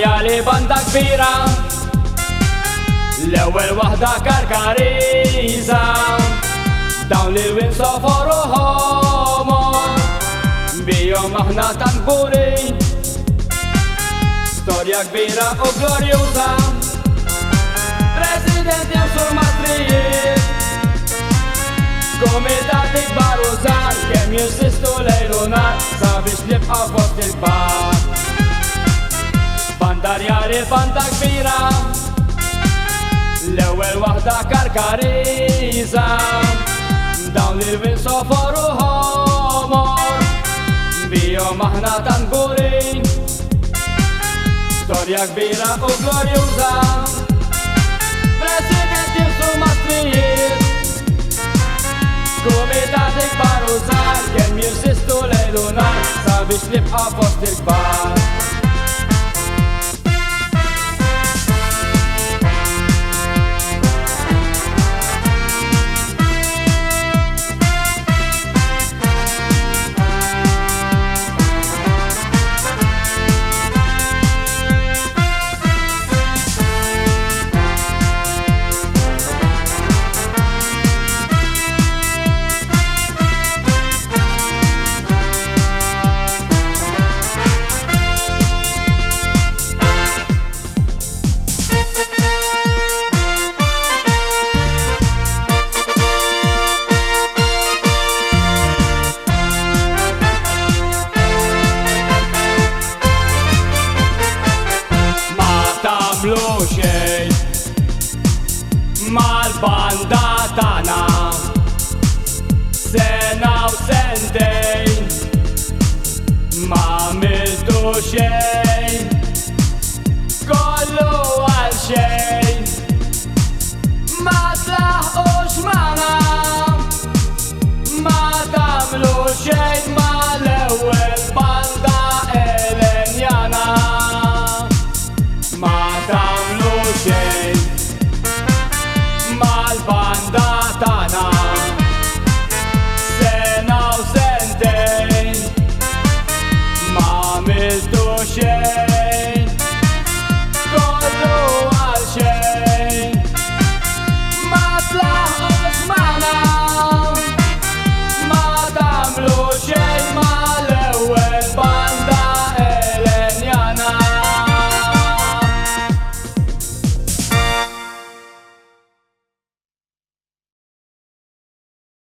Bandarjali banda kbira, l-ewwel waħda Karkariża, dawn li winsoforu homor, bijom aħna tant kburin, storja kbira u glorjuża. President jamsur matrijiet, komitati kbar u żgħar, kemm jinsistu lejl u nar sabiex nibqa' fost il-kbar. Bandarjali banda kbira, l-ewwel waħda Karkariża, dawn li winsoforu homor, bijom aħna tant kburin, storja kbira u glorjuża. President jamsur matrijiet, komitati kbar u żgħar, kemm jinsistu lejl u nar sabiex nibqa' fost il-kbar. Mal-banda tagħna sena u sentejn ma għamiltu xejn, kollu għal xejn, ma tlaħqux magħna, ma tagħmlu xejn mal-ewwel banda elenjana, ma tagħmlu xejn mal-banda tagħna sena u sentejn ma għamiltu xejn.